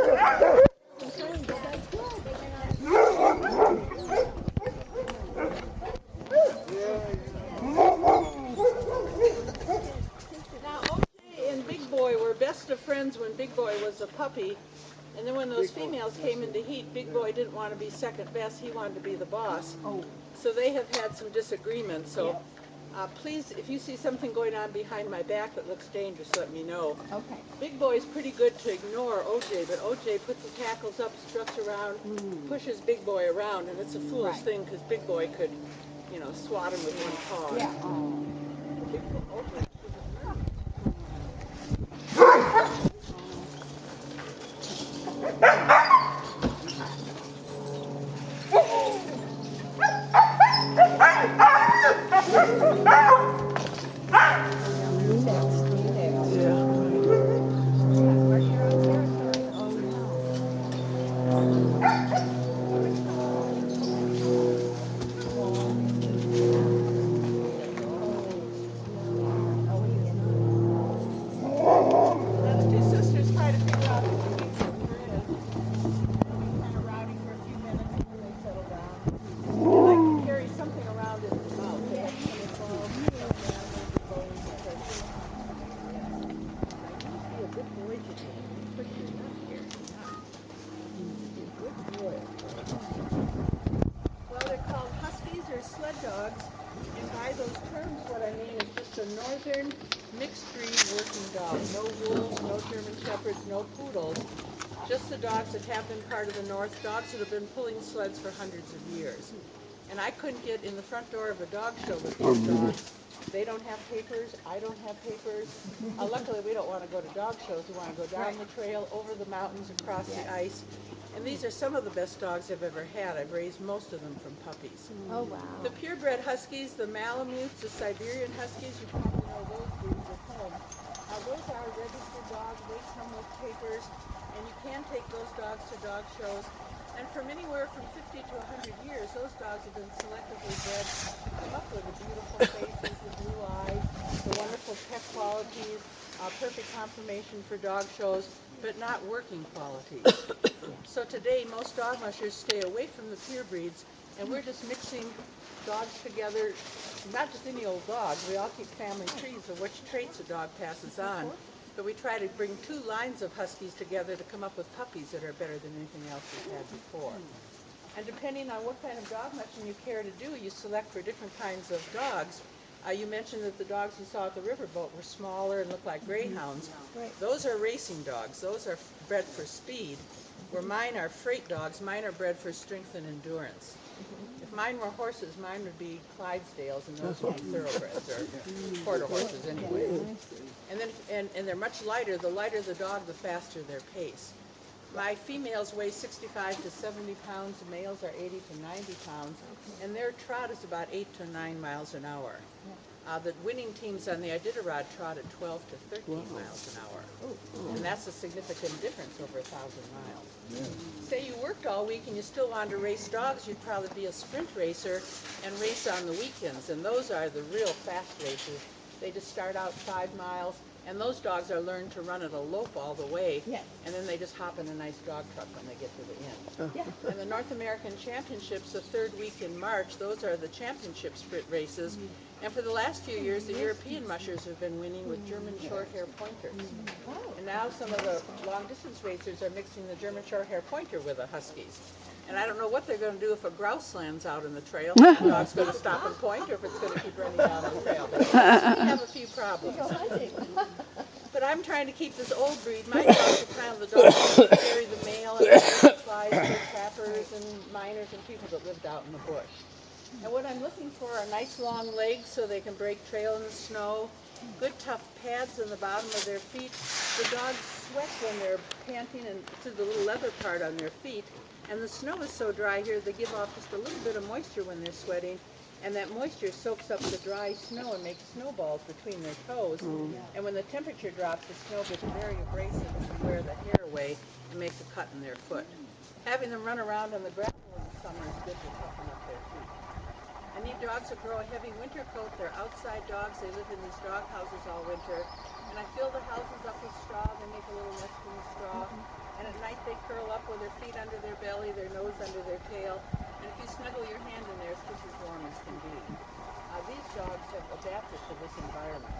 Now, OJ and Big Boy were best of friends when Big Boy was a puppy. And then when those females came into heat, Big Boy didn't want to be second best. He wanted to be the boss. Oh. So they have had some disagreements. So please, if you see something going on behind my back that looks dangerous, let me know. Okay. Big Boy's pretty good to ignore OJ, but OJ puts his hackles up, struts around, pushes Big Boy around, and it's a foolish thing because Big Boy could, you know, swat him with one paw. Yeah. OJ sled dogs, and by those terms what I mean is just a northern mixed breed working dog. No wolves, no German shepherds, no poodles, just the dogs that have been part of the North, dogs that have been pulling sleds for hundreds of years. And I couldn't get in the front door of a dog show with these dogs. They don't have papers, I don't have papers. Luckily we don't want to go to dog shows, we want to go down the trail, over the mountains, across the ice. And these are some of the best dogs I've ever had. I've raised most of them from puppies. Oh, wow. The purebred huskies, the Malamutes, the Siberian huskies, you probably know those breeds at home. Those are registered dogs. They come with papers, and you can take those dogs to dog shows. And from anywhere from 50 to 100 years, those dogs have been selectively bred to come up with the beautiful faces, the blue eyes, the wonderful pet qualities, perfect conformation for dog shows, but not working qualities. So today, most dog mushers stay away from the pure breeds, and we're just mixing dogs together, not just any old dogs. We all keep family trees of which traits a dog passes on. But we try to bring two lines of huskies together to come up with puppies that are better than anything else we've had before. And depending on what kind of dog mushing you care to do, you select for different kinds of dogs. You mentioned that the dogs you saw at the riverboat were smaller and looked like greyhounds. Those are racing dogs. Those are bred for speed, where mine are freight dogs. Mine are bred for strength and endurance. If mine were horses, mine would be Clydesdales, and those would be thoroughbreds, or quarter horses anyway. And then, and they're much lighter. The lighter the dog, the faster their pace. My females weigh 65 to 70 pounds. The males are 80 to 90 pounds, and their trot is about 8 to 9 miles an hour. The winning teams on the Iditarod trot at 12 to 13 miles an hour, and that's a significant difference over 1,000 miles. Say you worked all week and you still wanted to race dogs, you'd probably be a sprint racer and race on the weekends, and those are the real fast races. They just start out 5 miles, and those dogs are learned to run at a lope all the way, and then they just hop in a nice dog truck when they get to the end. And the North American Championships, the third week in March, those are the championship sprint races. And for the last few years, the European mushers have been winning with German short-hair pointers. And now some of the long-distance racers are mixing the German short-hair pointer with the huskies. And I don't know what they're going to do if a grouse lands out in the trail. If the dog's going to stop and point, or if it's going to keep running down the trail. But we have a few problems. But I'm trying to keep this old breed. My dogs are kind of the dogs that carry the mail and supplies for trappers and miners and people that lived out in the bush. And what I'm looking for are nice long legs so they can break trail in the snow, good tough pads on the bottom of their feet. The dogs sweat when they're panting and through the little leather part on their feet. And the snow is so dry here, they give off just a little bit of moisture when they're sweating. And that moisture soaks up the dry snow and makes snowballs between their toes. And when the temperature drops, the snow gets very abrasive and can wear the hair away and makes a cut in their foot. Having them run around on the gravel in the summer is good to toughen up their feet. I need dogs that grow a heavy winter coat. They're outside dogs. They live in these dog houses all winter. And I fill the houses up with straw. They make a little nest in the straw. And at night they with their feet under their belly, their nose under their tail, and if you snuggle your hand in there, it's just as warm as can be. These dogs have adapted to this environment.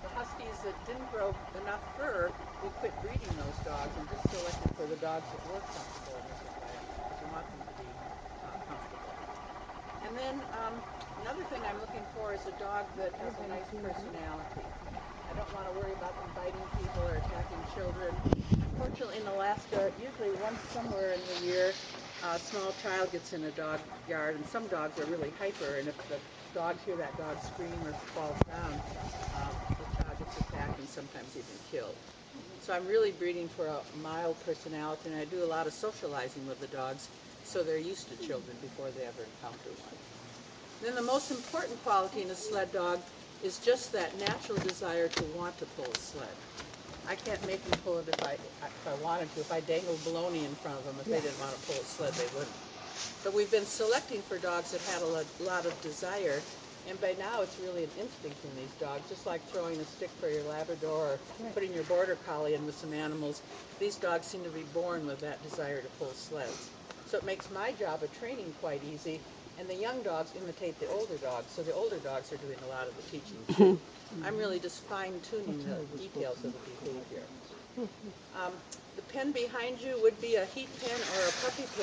The Huskies that didn't grow enough fur, we quit breeding those dogs and just selected for the dogs that were comfortable in this environment because you want them to be comfortable. And then another thing I'm looking for is a dog that has a nice personality. I don't want to worry about them biting people or attacking children. Unfortunately, in Alaska, usually once somewhere in the year, a small child gets in a dog yard, and some dogs are really hyper, and if the dogs hear that dog scream or falls down, the child gets attacked and sometimes even killed. So I'm really breeding for a mild personality, and I do a lot of socializing with the dogs so they're used to children before they ever encounter one. Then the most important quality in a sled dog is just that natural desire to want to pull a sled. I can't make them pull it if I wanted to. If I dangled bologna in front of them, if they didn't want to pull a sled, they wouldn't. But we've been selecting for dogs that had a lot of desire, and by now it's really an instinct in these dogs, just like throwing a stick for your Labrador or putting your Border Collie in with some animals. These dogs seem to be born with that desire to pull sleds. So it makes my job of training quite easy, and the young dogs imitate the older dogs, so the older dogs are doing a lot of the teaching too. I'm really just fine-tuning the details of the behavior. The pen behind you would be a heat pen or a puppy pen.